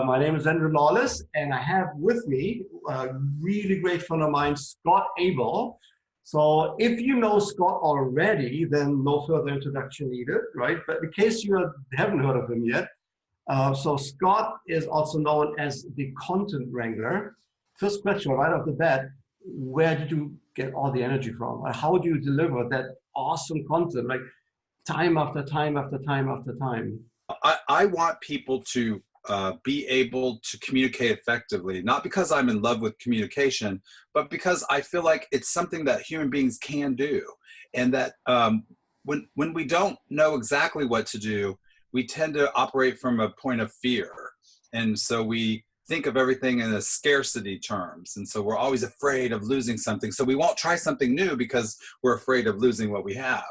My name is Andrew Lawless, and I have with me a really great friend of mine, Scott Abel. So if you know Scott already, then no further introduction needed, right? But in case you haven't heard of him yet, so Scott is also known as the Content Wrangler. First question right off the bat, where did you get all the energy from? How do you deliver that awesome content, like time after time after time after time? I want people to be able to communicate effectively, not because I'm in love with communication, but because I feel like it's something that human beings can do. And that when we don't know exactly what to do, we tend to operate from a point of fear. And so we think of everything in a scarcity terms. And so we're always afraid of losing something. So we won't try something new because we're afraid of losing what we have.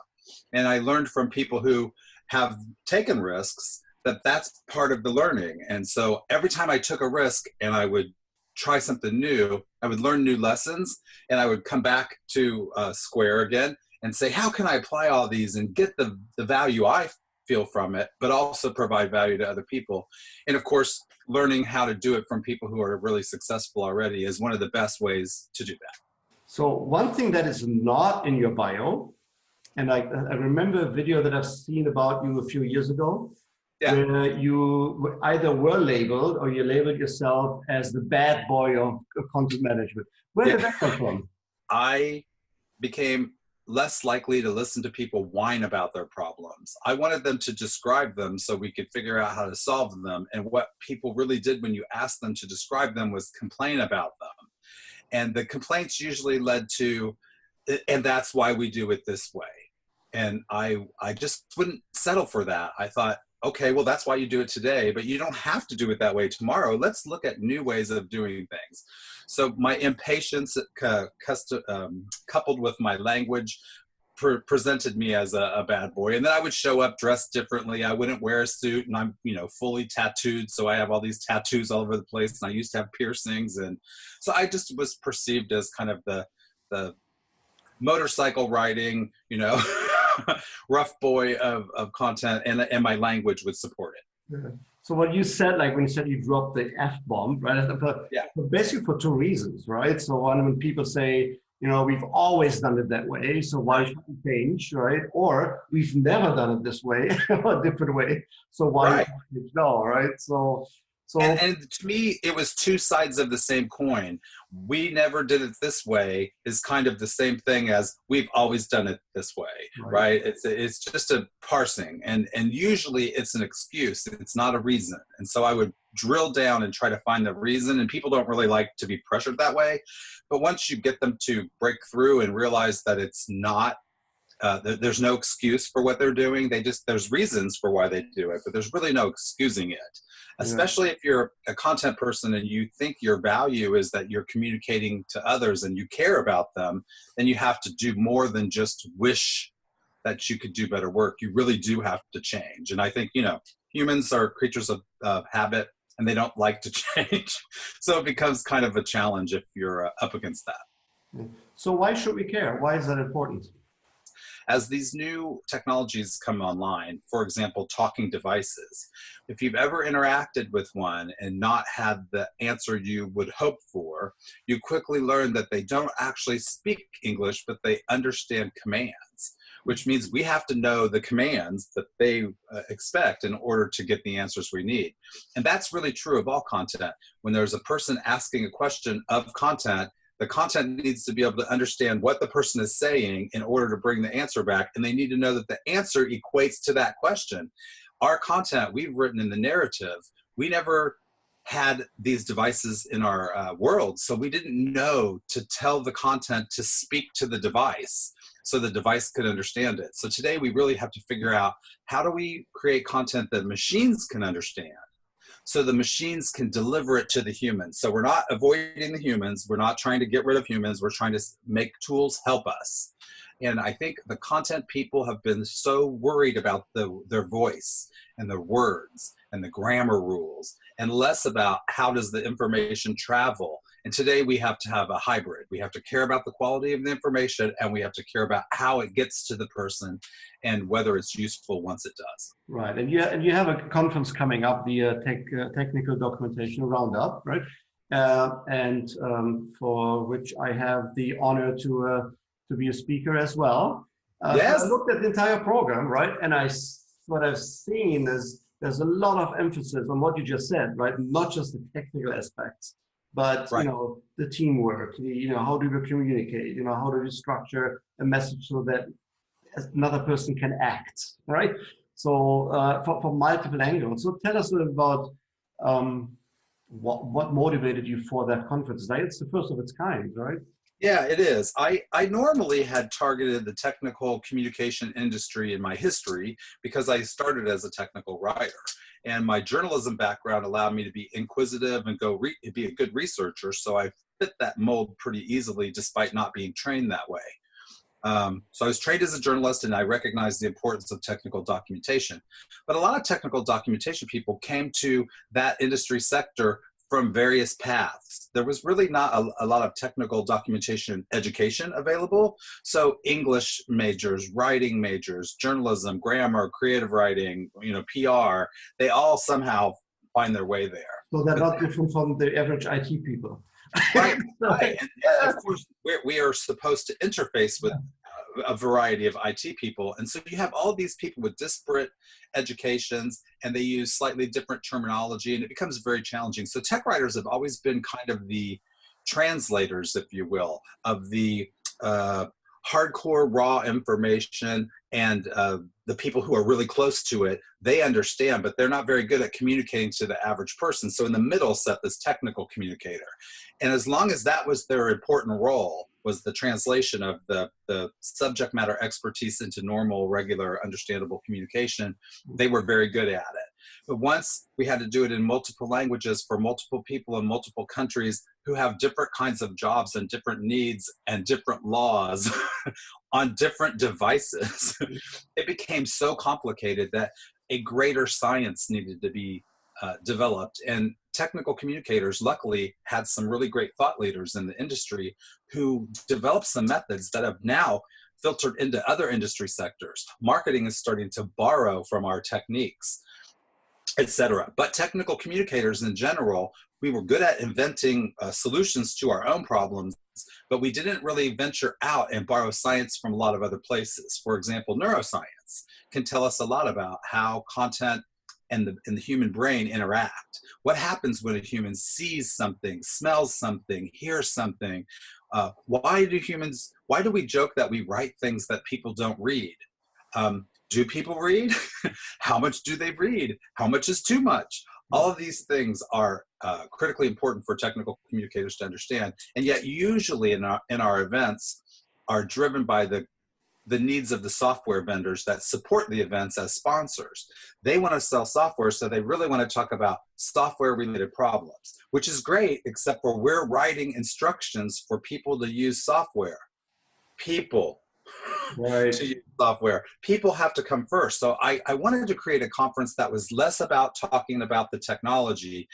And I learned from people who have taken risks that that's part of the learning. And so every time I took a risk and I would try something new, I would learn new lessons, and I would come back to Square again and say, how can I apply all these and get the value I feel from it, but also provide value to other people? And of course, learning how to do it from people who are really successful already is one of the best ways to do that. So one thing that is not in your bio, and I remember a video that I've seen about you a few years ago, where you either were labeled or you labeled yourself as the bad boy of content management. Where did that come from? I became less likely to listen to people whine about their problems. I wanted them to describe them so we could figure out how to solve them. And what people really did when you asked them to describe them was complain about them. And the complaints usually led to, and that's why we do it this way. And I just wouldn't settle for that. I thought, okay, well, that's why you do it today, but you don't have to do it that way tomorrow. Let's look at new ways of doing things. So my impatience coupled with my language presented me as a bad boy. And then I would show up dressed differently. I wouldn't wear a suit, and I'm, fully tattooed. So I have all these tattoos all over the place, and I used to have piercings. And so I just was perceived as kind of the motorcycle riding, rough boy of content, and my language would support it. Yeah. So what you said, like when you said you dropped the F-bomb, right? Basically for two reasons, right? So one, when people say, we've always done it that way, so why should we change, right? Or we've never done it this way, or a different way, so why change now, right? And to me, it was two sides of the same coin. We never did it this way is kind of the same thing as we've always done it this way, right? It's just a parsing, and usually it's an excuse. It's not a reason. And so I would drill down and try to find the reason, and people don't really like to be pressured that way. But once you get them to break through and realize that it's not, there's no excuse for what they're doing. There's reasons for why they do it, but there's really no excusing it. Especially if you're a content person and you think your value is that you're communicating to others and you care about them, then you have to do more than just wish that you could do better work. You really do have to change. And I think, humans are creatures of habit, and they don't like to change. So it becomes kind of a challenge if you're up against that. So why should we care? Why is that important? As these new technologies come online, for example, talking devices, if you've ever interacted with one and not had the answer you would hope for, you quickly learn that they don't actually speak English, but they understand commands, which means we have to know the commands that they expect in order to get the answers we need. And that's really true of all content. When there's a person asking a question of content, the content needs to be able to understand what the person is saying in order to bring the answer back, and they need to know that the answer equates to that question. Our content we've written in the narrative, we never had these devices in our world, so we didn't know to tell the content to speak to the device so the device could understand it. So today we really have to figure out, how do we create content that machines can understand, so the machines can deliver it to the humans? So we're not avoiding the humans. We're not trying to get rid of humans. We're trying to make tools help us. And I think the content people have been so worried about their voice and their words and the grammar rules, and less about how does the information travel And today we have to have a hybrid. We have to care about the quality of the information, and we have to care about how it gets to the person and whether it's useful once it does. Right, and you have a conference coming up, the technical documentation Roundup, right? And for which I have the honor to be a speaker as well. Yes. So I looked at the entire program, right? And what I've seen is there's a lot of emphasis on what you just said, right? Not just the technical aspects, but right. you know, the teamwork, you know, how do you communicate? You know, how do you structure a message so that another person can act, right? So for multiple angles. So tell us a little about what motivated you for that conference. Right? It's the first of its kind, right? Yeah, it is. I normally had targeted the technical communication industry in my history because I started as a technical writer. And my journalism background allowed me to be inquisitive and be a good researcher. So I fit that mold pretty easily despite not being trained that way. So I was trained as a journalist, and I recognized the importance of technical documentation. But a lot of technical documentation people came to that industry sector from various paths. There was really not a lot of technical documentation education available. So English majors, writing majors, journalism, grammar, creative writing, you know, PR, they all somehow find their way there. So they're not different from the average IT people. Right, right. And of course, we are supposed to interface with a variety of IT people. And so you have all these people with disparate educations, and they use slightly different terminology, and it becomes very challenging. So tech writers have always been kind of the translators, if you will, of the hardcore raw information, and the people who are really close to it, they understand, but they're not very good at communicating to the average person. So in the middle sat this technical communicator. And as long as that was their important role, was the translation of the subject matter expertise into normal, regular, understandable communication, they were very good at it. But once we had to do it in multiple languages for multiple people in multiple countries who have different kinds of jobs and different needs and different laws on different devices, it became so complicated that a greater science needed to be developed. And technical communicators, luckily, had some really great thought leaders in the industry who developed some methods that have now filtered into other industry sectors. Marketing is starting to borrow from our techniques, etc. But technical communicators in general, we were good at inventing solutions to our own problems, but we didn't really venture out and borrow science from a lot of other places. For example, neuroscience can tell us a lot about how content and the human brain interact. What happens when a human sees something, smells something, hears something? Why do we joke that we write things that people don't read? Do people read? How much do they read? How much is too much? All of these things are critically important for technical communicators to understand, and yet usually in our events are driven by the needs of the software vendors that support the events as sponsors. They want to sell software, so they really want to talk about software-related problems, which is great, except for we're writing instructions for people to use software. People Right. to use software. People have to come first. So I wanted to create a conference that was less about talking about the technology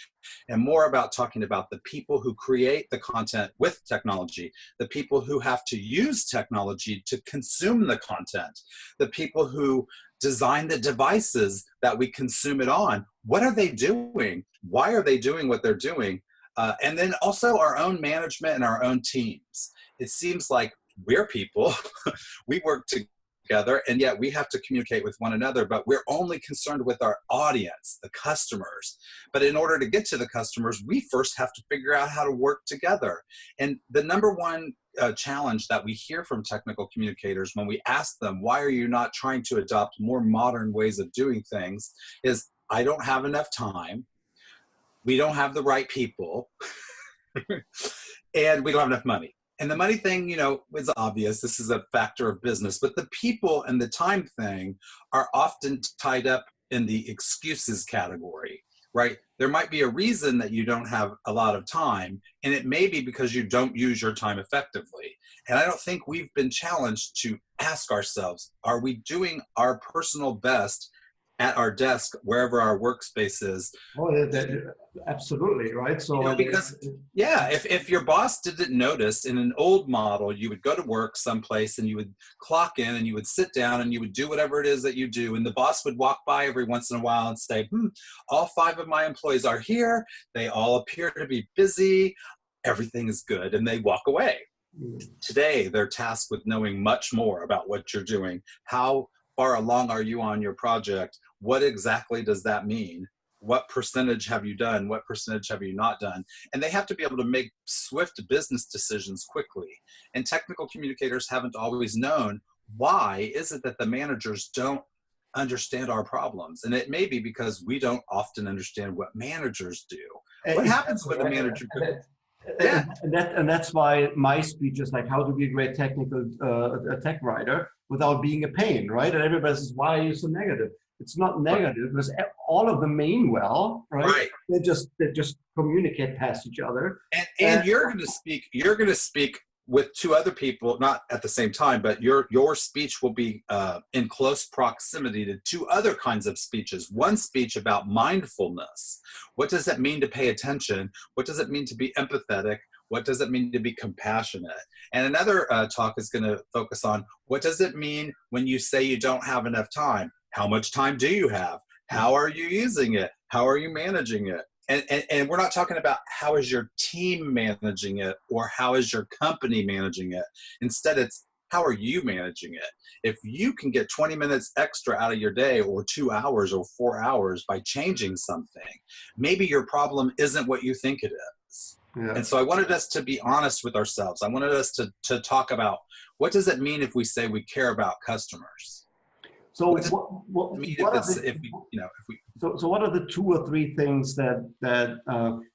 and more about talking about the people who create the content with technology, the people who have to use technology to consume the content, the people who design the devices that we consume it on. What are they doing? Why are they doing what they're doing? And then also our own management and our own teams. It seems like we're people, we work together, and yet we have to communicate with one another, but we're only concerned with our audience, the customers. But in order to get to the customers, we first have to figure out how to work together. And the number one challenge that we hear from technical communicators when we ask them, why are you not trying to adopt more modern ways of doing things, is I don't have enough time, we don't have the right people, and we don't have enough money. And the money thing, you know, is obvious. This is a factor of business. But the people and the time thing are often tied up in the excuses category, right? There might be a reason that you don't have a lot of time, and it may be because you don't use your time effectively. And I don't think we've been challenged to ask ourselves, are we doing our personal best at our desk, wherever our workspace is. Oh, absolutely, right? So Because yeah, if your boss didn't notice, in an old model, you would go to work someplace and you would clock in and you would sit down and you would do whatever it is that you do. And the boss would walk by every once in a while and say, all 5 of my employees are here. They all appear to be busy. Everything is good. And they walk away. Today, they're tasked with knowing much more about what you're doing. How far along are you on your project? What exactly does that mean? What percentage have you done? What percentage have you not done? And they have to be able to make swift business decisions quickly. And technical communicators haven't always known, why is it that the managers don't understand our problems? And it may be because we don't often understand what managers do. What happens when a manager... Yeah. And that's why my speech is like, how to be a great technical tech writer without being a pain, right? And everybody says, why are you so negative? It's not negative, because all of them mean well, right? They just communicate past each other. And you're going to speak with 2 other people, not at the same time, but your speech will be in close proximity to 2 other kinds of speeches. One speech about mindfulness. What does it mean to pay attention? What does it mean to be empathetic? What does it mean to be compassionate? And another talk is going to focus on, what does it mean when you say you don't have enough time? How much time do you have? How are you using it? How are you managing it? And we're not talking about how is your team managing it or how is your company managing it. Instead, it's how are you managing it? If you can get 20 minutes extra out of your day, or 2 hours or 4 hours by changing something, maybe your problem isn't what you think it is. Yeah. And so I wanted us to be honest with ourselves. I wanted us to talk about, what does it mean if we say we care about customers? So what are the 2 or 3 things that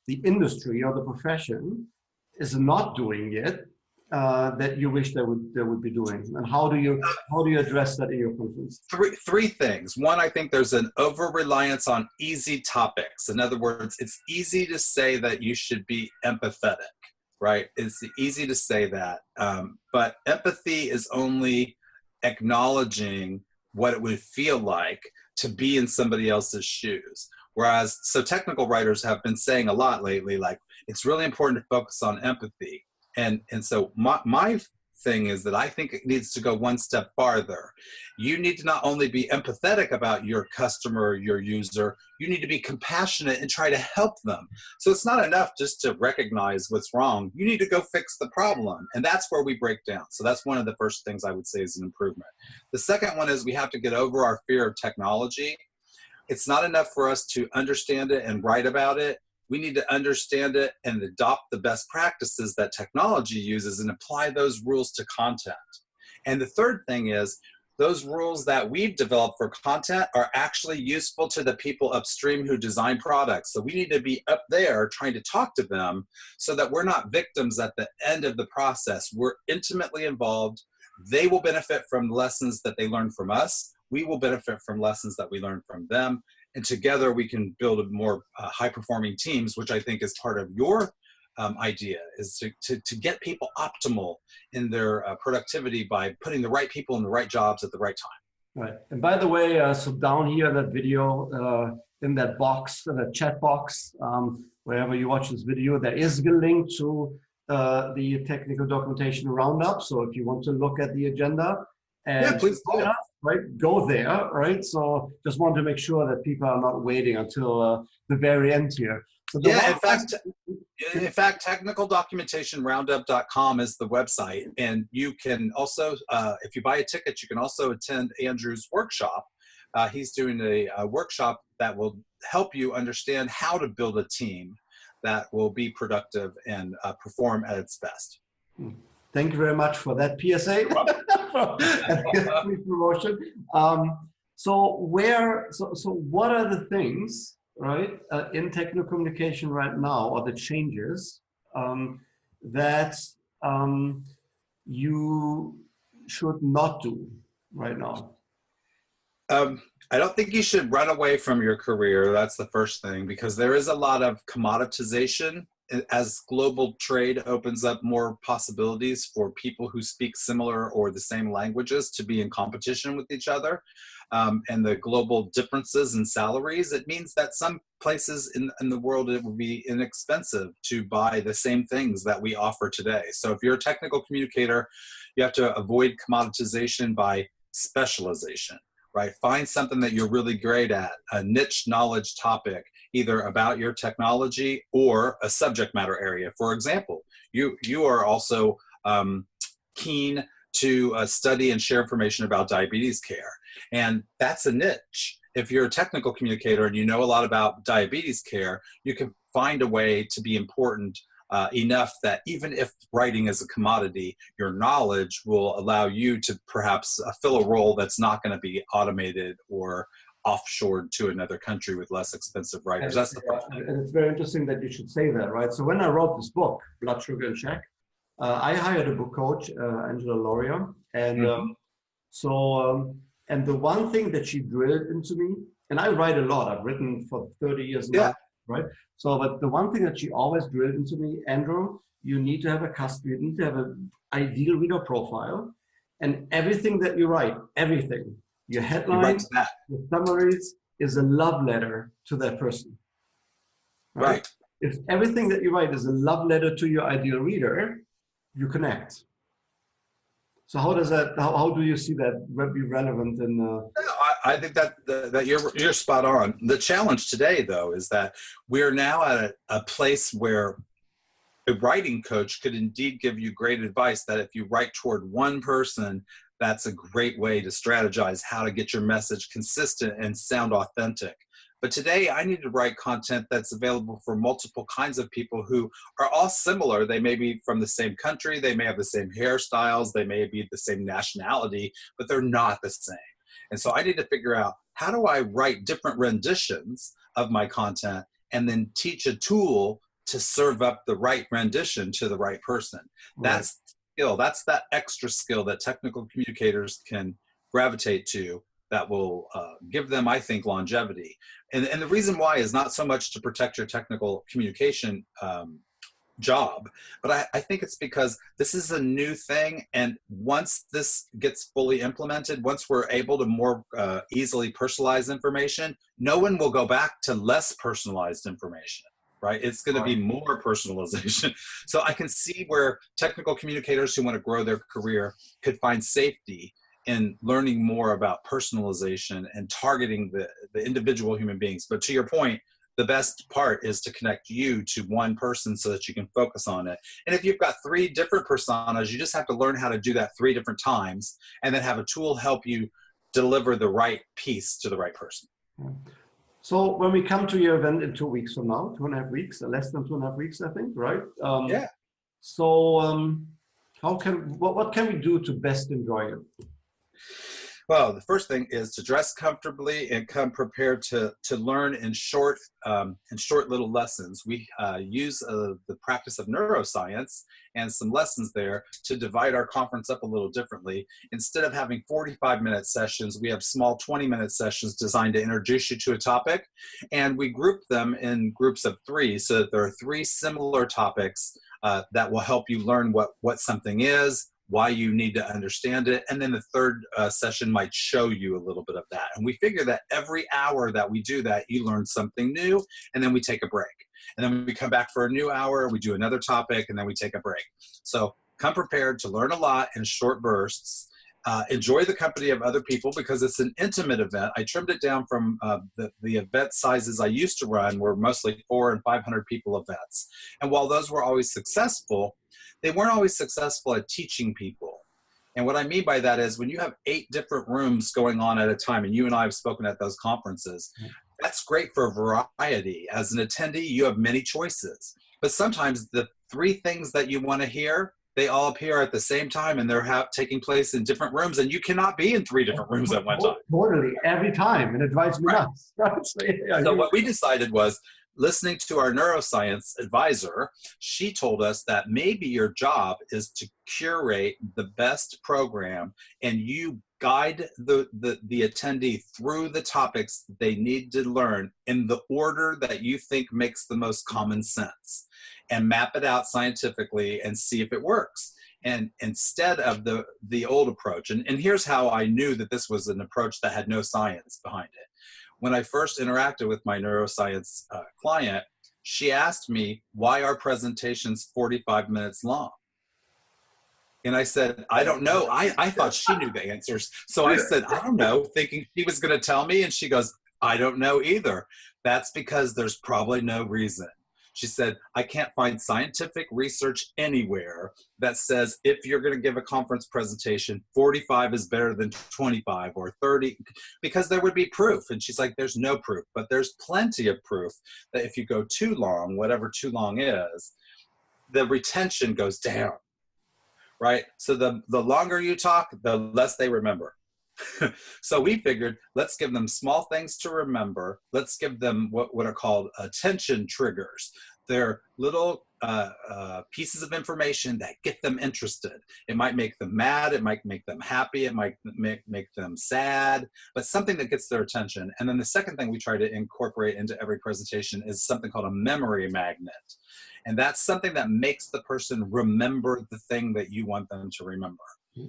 the industry or the profession is not doing yet that you wish they would be doing, and how do you address that in your conference? Three things. One, I think there's an over-reliance on easy topics. In other words, it's easy to say that you should be empathetic, right? It's easy to say that, but empathy is only acknowledging what it would feel like to be in somebody else's shoes. Whereas, so technical writers have been saying a lot lately, like, it's really important to focus on empathy. And so my thing is that I think it needs to go one step farther. You need to not only be empathetic about your customer, your user, you need to be compassionate and try to help them. So it's not enough just to recognize what's wrong. You need to go fix the problem. And that's where we break down. So that's one of the first things I would say is an improvement. The second one is we have to get over our fear of technology. It's not enough for us to understand it and write about it. We need to understand it and adopt the best practices that technology uses and apply those rules to content. And the third thing is, those rules that we've developed for content are actually useful to the people upstream who design products. So we need to be up there trying to talk to them so that we're not victims at the end of the process. We're intimately involved. They will benefit from lessons that they learn from us. We will benefit from lessons that we learn from them. And together we can build a more high-performing teams, which I think is part of your idea, is to get people optimal in their productivity by putting the right people in the right jobs at the right time. Right. And by the way, so down here in that video, in that box, in that chat box, wherever you watch this video, there is a link to the technical documentation Roundup. So if you want to look at the agenda, and please do. Right, go there, right? So just want to make sure that people are not waiting until the very end here. So in fact, technicaldocumentationroundup.com is the website, and you can also, if you buy a ticket, you can also attend Andrew's workshop. He's doing a workshop that will help you understand how to build a team that will be productive and perform at its best. Thank you very much for that PSA. Promotion. So what are the things, right, in technical communication right now, or the changes that you should not do right now? I don't think you should run away from your career. That's the first thing, because there is a lot of commoditization. As global trade opens up more possibilities for people who speak similar or the same languages to be in competition with each other, and the global differences in salaries, it means that some places in the world it would be inexpensive to buy the same things that we offer today. So if you're a technical communicator, you have to avoid commoditization by specialization, right? Find something that you're really great at, a niche knowledge topic, either about your technology or a subject matter area. For example, you are also keen to study and share information about diabetes care. And that's a niche. If you're a technical communicator and you know a lot about diabetes care, you can find a way to be important enough that even if writing is a commodity, your knowledge will allow you to perhaps fill a role that's not going to be automated or offshored to another country with less expensive writers. That's the first thing. And it's very interesting that you should say that, right? So when I wrote this book, Blood Sugar in Check, I hired a book coach, Andrew Lawless, and and the one thing that she drilled into me, and I write a lot, I've written for 30 years now, right? So, but the one thing that she always drilled into me, Andrew, you need to have you need to have an ideal reader profile, and everything that you write, everything, your headlines, your summaries, is a love letter to that person. Right? If everything that you write is a love letter to your ideal reader, you connect. So how does that? How do you see that be relevant in? I think that you're spot on. The challenge today, though, is that we're now at a place where a writing coach could indeed give you great advice. That if you write toward one person, that's a great way to strategize how to get your message consistent and sound authentic. But today I need to write content that's available for multiple kinds of people who are all similar. They may be from the same country, they may have the same hairstyles, they may be the same nationality, but they're not the same. And so I need to figure out, how do I write different renditions of my content and then teach a tool to serve up the right rendition to the right person. Right. That's skill. That's that extra skill that technical communicators can gravitate to that will give them, I think, longevity. And the reason why is not so much to protect your technical communication job, but I think it's because this is a new thing. And once this gets fully implemented, once we're able to more easily personalize information, no one will go back to less personalized information. Right? It's going to be more personalization. So I can see where technical communicators who want to grow their career could find safety in learning more about personalization and targeting the individual human beings. But to your point, the best part is to connect you to one person so that you can focus on it. And if you've got 3 different personas, you just have to learn how to do that 3 different times and then have a tool help you deliver the right piece to the right person. So when we come to your event in 2 weeks from now, 2.5 weeks, less than 2.5 weeks, I think, right? Yeah. So what can we do to best enjoy it? Well, the first thing is to dress comfortably and come prepared to learn in short little lessons. We use the practice of neuroscience and some lessons there to divide our conference up a little differently. Instead of having 45-minute sessions, we have small 20-minute sessions designed to introduce you to a topic, and we group them in groups of 3 so that there are 3 similar topics that will help you learn what something is, why you need to understand it, and then the third session might show you a little bit of that. And we figure that every hour that we do that, you learn something new, and then we take a break. And then we come back for a new hour, we do another topic, and then we take a break. So come prepared to learn a lot in short bursts. Enjoy the company of other people because it's an intimate event. I trimmed it down from the event sizes I used to run were mostly 400 and 500 people events. And while those were always successful, they weren't always successful at teaching people. And what I mean by that is when you have 8 different rooms going on at a time, and you and I have spoken at those conferences, that's great for variety. As an attendee, you have many choices. But sometimes the 3 things that you want to hear, they all appear at the same time, and they're taking place in different rooms, and you cannot be in 3 different rooms at one time. Totally, every time, and it drives me nuts. So what we decided was, listening to our neuroscience advisor, she told us that maybe your job is to curate the best program, and you guide the attendee through the topics they need to learn in the order that you think makes the most common sense, and map it out scientifically and see if it works. And instead of the old approach, and here's how I knew that this was an approach that had no science behind it. When I first interacted with my neuroscience client, she asked me, why are presentations 45 minutes long? And I said, I don't know. I thought she knew the answers. So I said, I don't know, thinking she was going to tell me. And she goes, I don't know either. That's because there's probably no reason. She said, I can't find scientific research anywhere that says if you're going to give a conference presentation, 45 is better than 25 or 30, because there would be proof. And she's like, there's no proof, but there's plenty of proof that if you go too long, whatever too long is, the retention goes down, right? So the longer you talk, the less they remember. So we figured, let's give them small things to remember. Let's give them what are called attention triggers. They're little pieces of information that get them interested. It might make them mad. It might make them happy. It might make them sad, but something that gets their attention. And then the second thing we try to incorporate into every presentation is something called a memory magnet. And that's something that makes the person remember the thing that you want them to remember.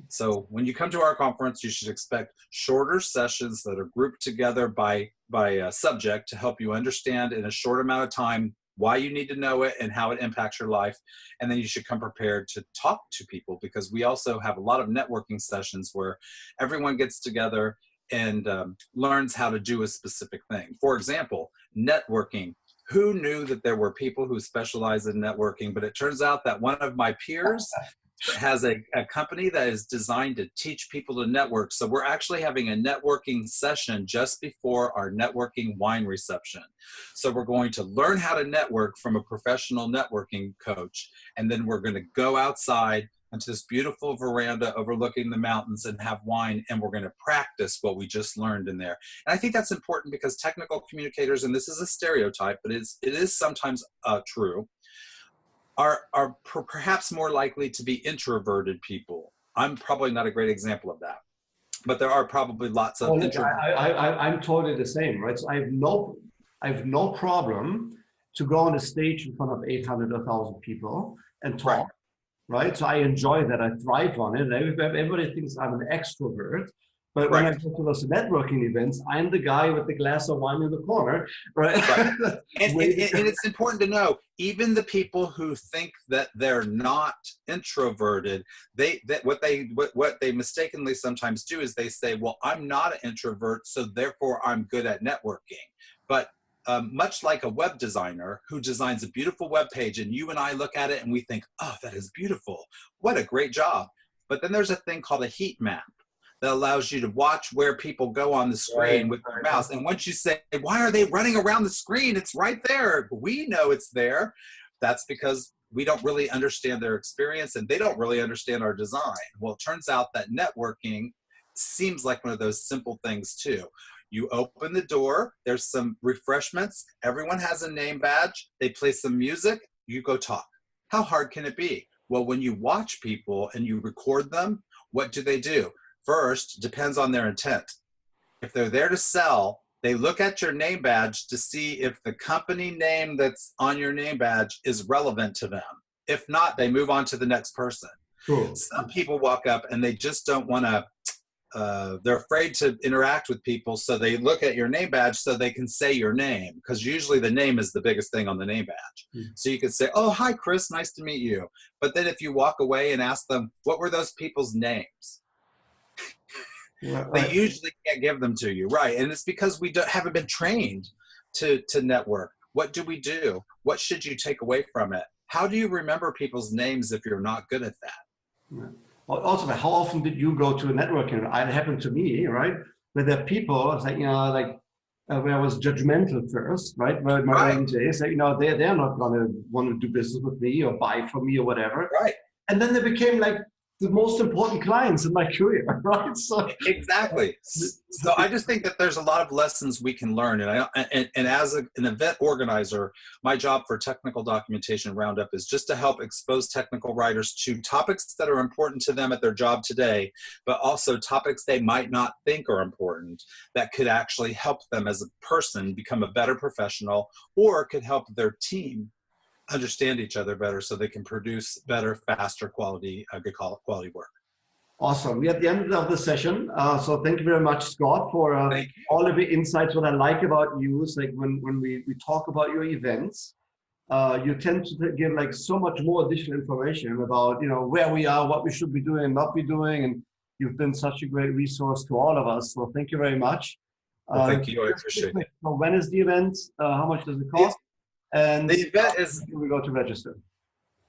So when you come to our conference, you should expect shorter sessions that are grouped together by subject to help you understand in a short amount of time why you need to know it and how it impacts your life. And then you should come prepared to talk to people, because we also have a lot of networking sessions where everyone gets together and learns how to do a specific thing. For example, networking. Who knew that there were people who specialize in networking? But it turns out that one of my peers has a company that is designed to teach people to network. So we're actually having a networking session just before our networking wine reception. So we're going to learn how to network from a professional networking coach. And then we're going to go outside onto this beautiful veranda overlooking the mountains and have wine. And we're going to practice what we just learned in there. And I think that's important because technical communicators, and this is a stereotype, but it is sometimes true, are perhaps more likely to be introverted people. I'm probably not a great example of that, but there are probably lots of I'm totally the same, right? So I have no problem to go on a stage in front of 800 or 1,000 people and talk, right? So I enjoy that. I thrive on it. Everybody thinks I'm an extrovert. But when I go to those networking events, I'm the guy with the glass of wine in the corner, right? And it's important to know, even the people who think that they're not introverted, what they mistakenly sometimes do is they say, well, I'm not an introvert, so therefore I'm good at networking. But much like a web designer who designs a beautiful web page, and you and I look at it and we think, oh, that is beautiful. What a great job. But then there's a thing called a heat map that allows you to watch where people go on the screen with your mouse. And once you say, why are they running around the screen? It's right there. We know it's there. That's because we don't really understand their experience and they don't really understand our design. Well, it turns out that networking seems like one of those simple things too. You open the door, there's some refreshments, everyone has a name badge, they play some music, you go talk. How hard can it be? Well, when you watch people and you record them, what do? First, depends on their intent. If they're there to sell, they look at your name badge to see if the company name that's on your name badge is relevant to them. If not, they move on to the next person. Cool. Some people walk up and they just don't want to, they're afraid to interact with people, so they look at your name badge so they can say your name, because usually the name is the biggest thing on the name badge. Mm-hmm. So you could say, oh, hi, Chris, nice to meet you. But then if you walk away and ask them, what were those people's names? They usually can't give them to you, right? And it's because we haven't been trained to network. What do we do? What should you take away from it? How do you remember people's names if you're not good at that? Well, also, how often did you go to a networking? It happened to me, right? Where there are people, it's like, where I was judgmental first, right? Where my early days, they're not going to want to do business with me or buy from me or whatever. Right. And then they became like the most important clients in my career, right? So exactly. So I just think that there's a lot of lessons we can learn, and as an event organizer, my job for Technical Documentation Roundup is just to help expose technical writers to topics that are important to them at their job today, but also topics they might not think are important that could actually help them as a person become a better professional, or could help their team understand each other better so they can produce better, faster quality, good quality work. Awesome. We're at the end of the session. So thank you very much, Scott, for Thank you. all of the insights. What I like about you is like when we talk about your events, you tend to give like so much more additional information about, you know, where we are, what we should be doing and not be doing. And you've been such a great resource to all of us. So thank you very much. Well, thank you. I appreciate it. So when is the event? How much does it cost? And the event is, we go to register.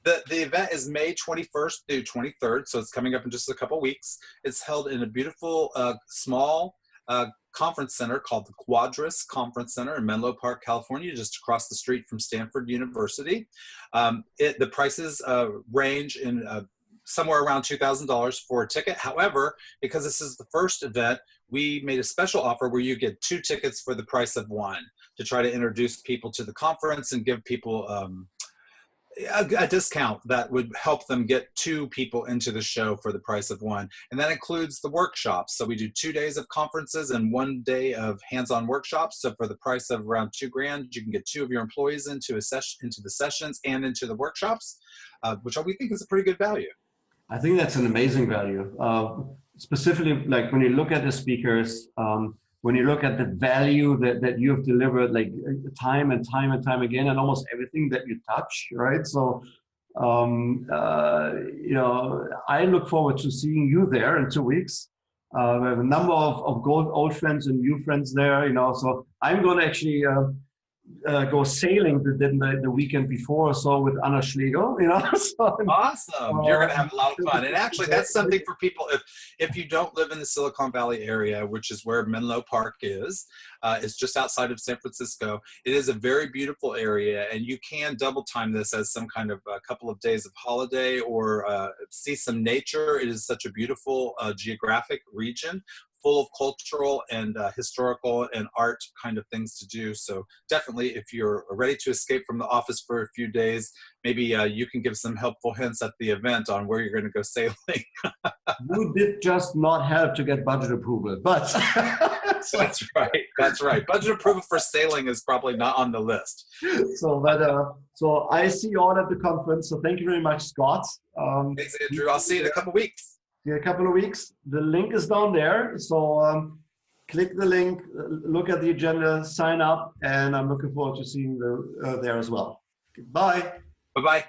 The event is May 21st through 23rd, so it's coming up in just a couple weeks. It's held in a beautiful, small conference center called the Quadris Conference Center in Menlo Park, California, just across the street from Stanford University. The prices range in somewhere around $2,000 for a ticket. However, because this is the first event, we made a special offer where you get 2 tickets for the price of 1 to try to introduce people to the conference and give people a discount that would help them get 2 people into the show for the price of 1. And that includes the workshops. So we do 2 days of conferences and 1 day of hands-on workshops. So for the price of around $2,000, you can get 2 of your employees into the sessions and into the workshops, which we think is a pretty good value. I think that's an amazing value. Specifically, like when you look at the speakers, when you look at the value that you have delivered, like time and time and time again, and almost everything that you touch, right? So, you know, I look forward to seeing you there in 2 weeks. We have a number of old friends and new friends there, you know, so I'm going to actually go sailing the weekend before or so with Anna Schlegel, you know. So, awesome. You're going to have a lot of fun. And actually, that's something for people, if you don't live in the Silicon Valley area, which is where Menlo Park is, it's just outside of San Francisco. It is a very beautiful area, and you can double time this as some kind of a couple of days of holiday or see some nature. It is such a beautiful geographic region, full of cultural and historical and art kind of things to do. So definitely, if you're ready to escape from the office for a few days, maybe you can give some helpful hints at the event on where you're going to go sailing. You did just not have to get budget approval, but that's right. That's right. Budget approval for sailing is probably not on the list. So, but so I see you all at the conference. So thank you very much, Scott. Thanks, Andrew. I'll see you in a couple of weeks. In a couple of weeks. The link is down there. So click the link, look at the agenda, sign up, and I'm looking forward to seeing you there as well. Bye. Bye-bye.